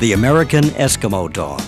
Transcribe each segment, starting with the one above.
The American Eskimo dog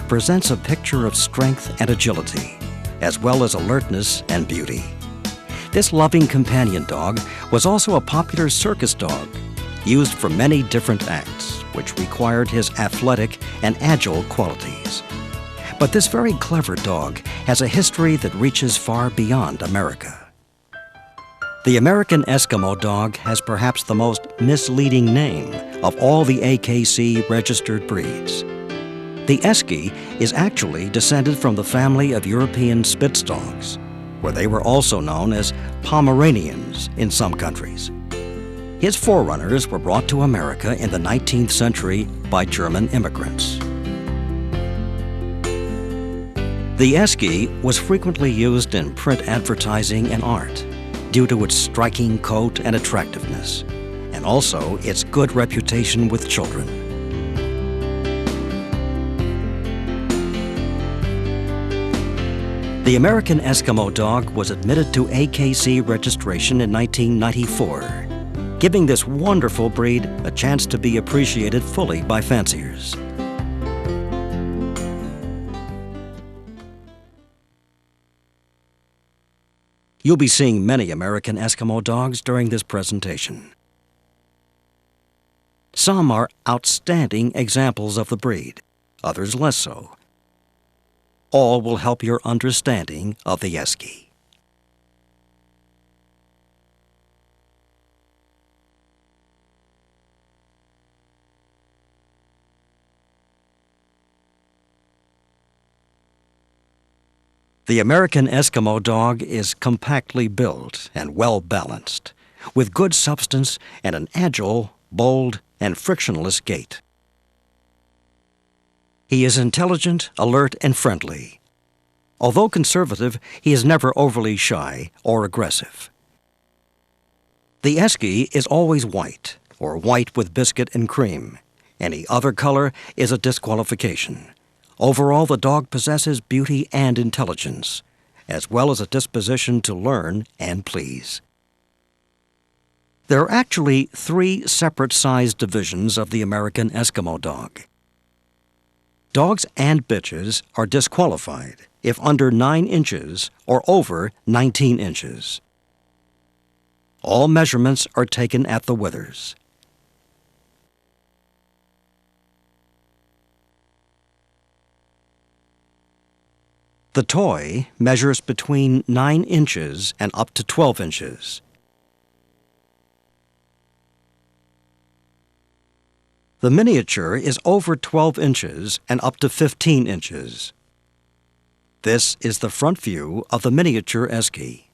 presents a picture of strength and agility, as well as alertness and beauty. This loving companion dog was also a popular circus dog, used for many different acts, which required his athletic and agile qualities. But this very clever dog has a history that reaches far beyond America. The American Eskimo dog has perhaps the most misleading name of all the AKC registered breeds. The Esky is actually descended from the family of European Spitz dogs, where they were also known as Pomeranians in some countries. His forerunners were brought to America in the 19th century by German immigrants. The Esky was frequently used in print advertising and art due to its striking coat and attractiveness, and also its good reputation with children. The American Eskimo dog was admitted to AKC registration in 1994, giving this wonderful breed a chance to be appreciated fully by fanciers. You'll be seeing many American Eskimo dogs during this presentation. Some are outstanding examples of the breed, others less so. All will help your understanding of the Esky. The American Eskimo dog is compactly built and well-balanced, with good substance and an agile, bold, and frictionless gait. He is intelligent, alert, and friendly. Although conservative, he is never overly shy or aggressive. The Esky is always white, or white with biscuit and cream. Any other color is a disqualification. Overall, the dog possesses beauty and intelligence, as well as a disposition to learn and please. There are actually 3 separate size divisions of the American Eskimo dog. Dogs and bitches are disqualified if under 9 inches or over 19 inches. All measurements are taken at the withers. The toy measures between 9 inches and up to 12 inches. The miniature is over 12 inches and up to 15 inches. This is the front view of the miniature Esky.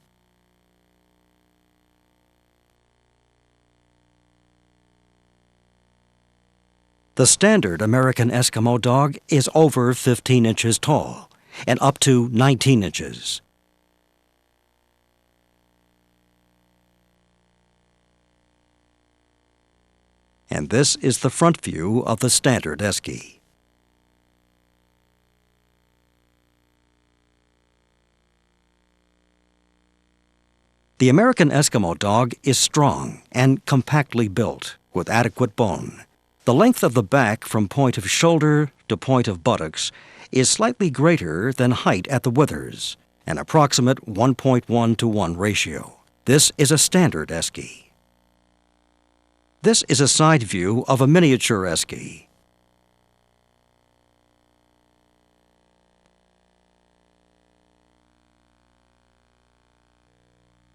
The standard American Eskimo dog is over 15 inches tall and up to 19 inches. And this is the front view of the standard Esky. The American Eskimo dog is strong and compactly built with adequate bone. The length of the back from point of shoulder to point of buttocks is slightly greater than height at the withers, an approximate 1.1 to 1 ratio. This is a standard Esky. This is a side view of a miniature Esky.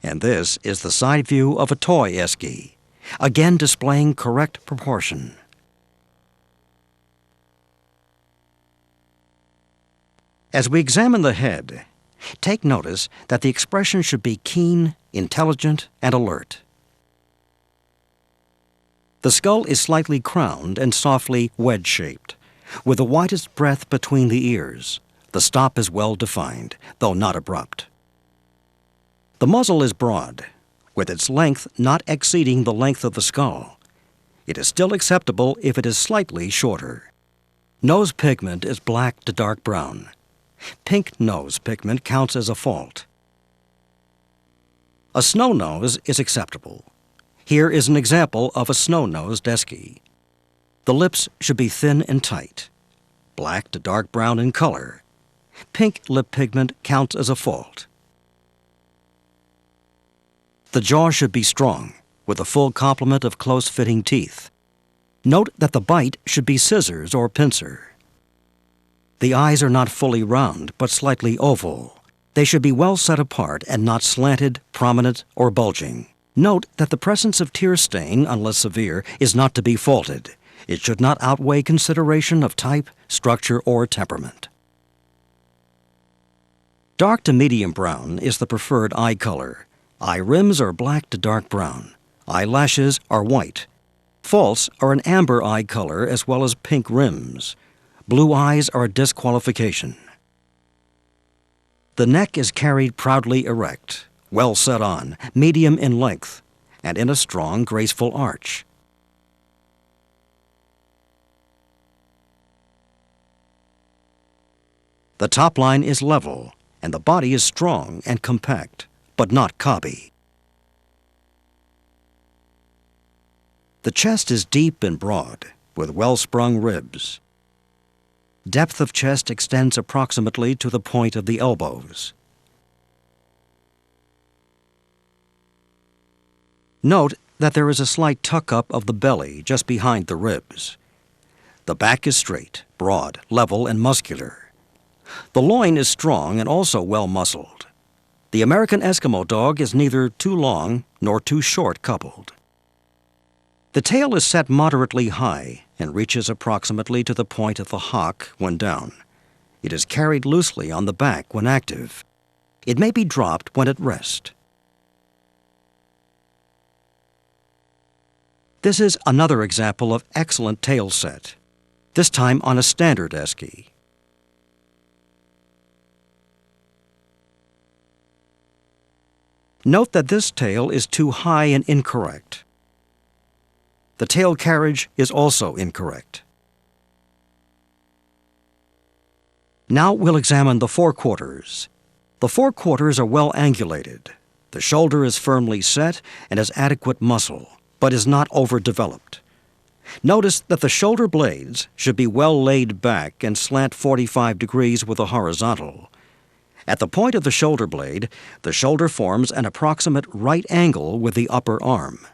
And this is the side view of a toy Esky, again displaying correct proportion. As we examine the head, take notice that the expression should be keen, intelligent, and alert. The skull is slightly crowned and softly wedge-shaped, with the widest breadth between the ears. The stop is well defined, though not abrupt. The muzzle is broad, with its length not exceeding the length of the skull. It is still acceptable if it is slightly shorter. Nose pigment is black to dark brown. Pink nose pigment counts as a fault. A snow nose is acceptable. Here is an example of a snow-nosed Esky. The lips should be thin and tight, black to dark brown in color. Pink lip pigment counts as a fault. The jaw should be strong, with a full complement of close-fitting teeth. Note that the bite should be scissors or pincer. The eyes are not fully round, but slightly oval. They should be well set apart and not slanted, prominent, or bulging. Note that the presence of tear stain, unless severe, is not to be faulted. It should not outweigh consideration of type, structure, or temperament. Dark to medium brown is the preferred eye color. Eye rims are black to dark brown. Eyelashes are white. Faults are an amber eye color as well as pink rims. Blue eyes are a disqualification. The neck is carried proudly erect, well set on, medium in length, and in a strong, graceful arch. The top line is level, and the body is strong and compact, but not cobby. The chest is deep and broad, with well-sprung ribs. Depth of chest extends approximately to the point of the elbows. Note that there is a slight tuck-up of the belly just behind the ribs. The back is straight, broad, level, and muscular. The loin is strong and also well-muscled. The American Eskimo dog is neither too long nor too short coupled. The tail is set moderately high and reaches approximately to the point of the hock when down. It is carried loosely on the back when active. It may be dropped when at rest. This is another example of excellent tail set, this time on a standard Esky. Note that this tail is too high and incorrect. The tail carriage is also incorrect. Now we'll examine the forequarters. The forequarters are well angulated. The shoulder is firmly set and has adequate muscle, but is not overdeveloped. Notice that the shoulder blades should be well laid back and slant 45 degrees with a horizontal. At the point of the shoulder blade, the shoulder forms an approximate right angle with the upper arm.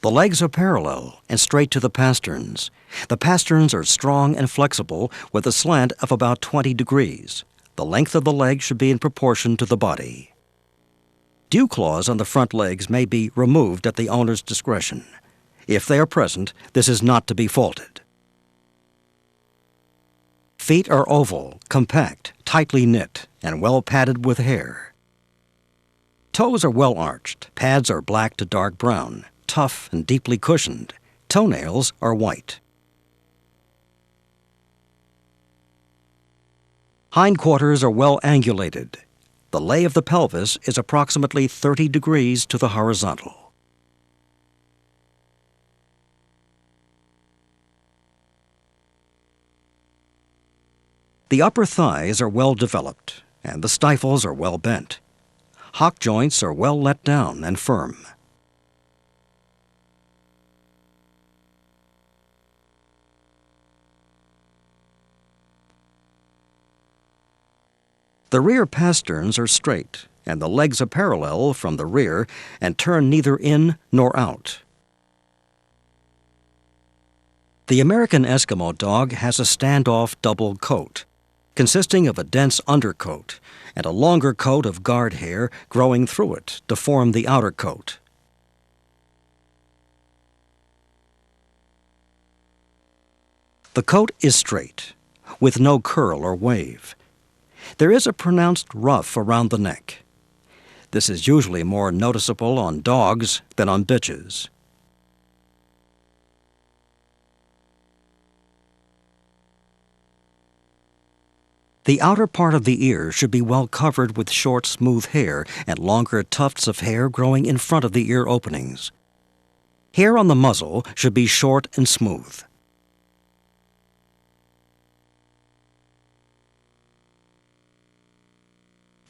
The legs are parallel and straight to the pasterns. The pasterns are strong and flexible with a slant of about 20 degrees. The length of the leg should be in proportion to the body. Dew claws on the front legs may be removed at the owner's discretion. If they are present, this is not to be faulted. Feet are oval, compact, tightly knit, and well padded with hair. Toes are well arched. Pads are black to dark brown, tough and deeply cushioned. Toenails are white. Hindquarters are well angulated. The lay of the pelvis is approximately 30 degrees to the horizontal. The upper thighs are well developed, and the stifles are well bent. Hock joints are well let down and firm. The rear pasterns are straight, and the legs are parallel from the rear and turn neither in nor out. The American Eskimo dog has a standoff double coat, consisting of a dense undercoat and a longer coat of guard hair growing through it to form the outer coat. The coat is straight, with no curl or wave. There is a pronounced ruff around the neck. This is usually more noticeable on dogs than on bitches. The outer part of the ear should be well covered with short, smooth hair and longer tufts of hair growing in front of the ear openings. Hair on the muzzle should be short and smooth.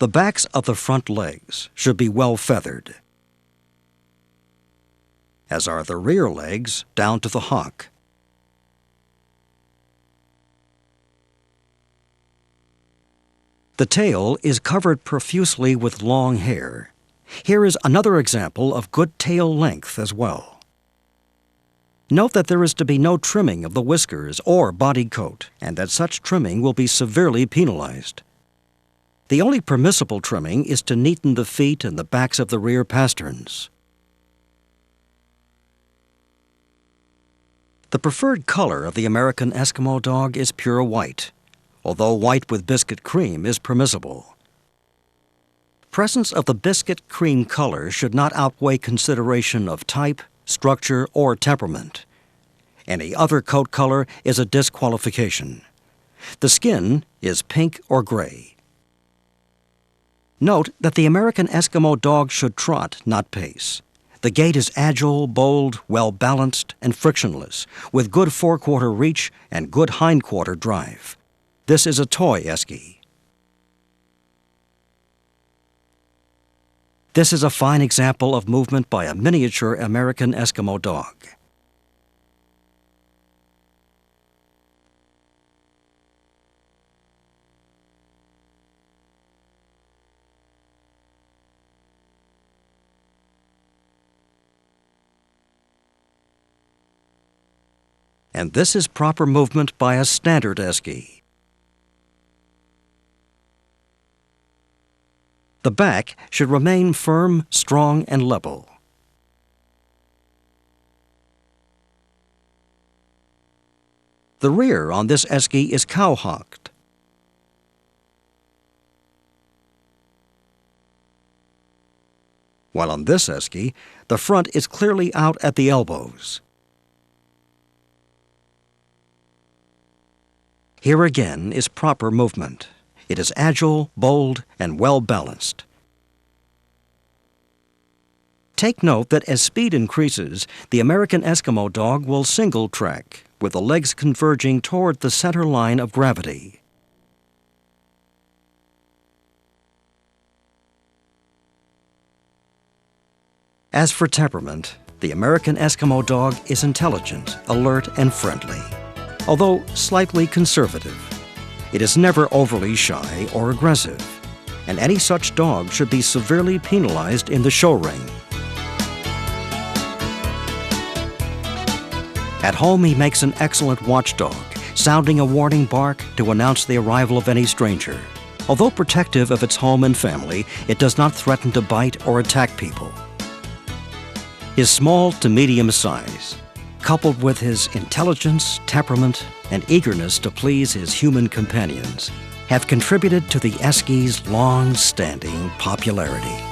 The backs of the front legs should be well feathered, as are the rear legs down to the hock. The tail is covered profusely with long hair. Here is another example of good tail length as well. Note that there is to be no trimming of the whiskers or body coat, and that such trimming will be severely penalized. The only permissible trimming is to neaten the feet and the backs of the rear pasterns. The preferred color of the American Eskimo dog is pure white, although white with biscuit cream is permissible. Presence of the biscuit cream color should not outweigh consideration of type, structure, or temperament. Any other coat color is a disqualification. The skin is pink or gray. Note that the American Eskimo dog should trot, not pace. The gait is agile, bold, well-balanced, and frictionless, with good forequarter reach and good hindquarter drive. This is a toy Esky. This is a fine example of movement by a miniature American Eskimo dog. And this is proper movement by a standard Esky. The back should remain firm, strong, and level. The rear on this Esky is cow-hocked. While on this Esky, the front is clearly out at the elbows. Here again is proper movement. It is agile, bold, and well-balanced. Take note that as speed increases, the American Eskimo dog will single track, with the legs converging toward the center line of gravity. As for temperament, the American Eskimo dog is intelligent, alert, and friendly, although slightly conservative. It is never overly shy or aggressive, and any such dog should be severely penalized in the show ring. At home, he makes an excellent watchdog, sounding a warning bark to announce the arrival of any stranger. Although protective of its home and family, it does not threaten to bite or attack people. His small to medium size, coupled with his intelligence, temperament, and eagerness to please his human companions, have contributed to the Esky's long-standing popularity.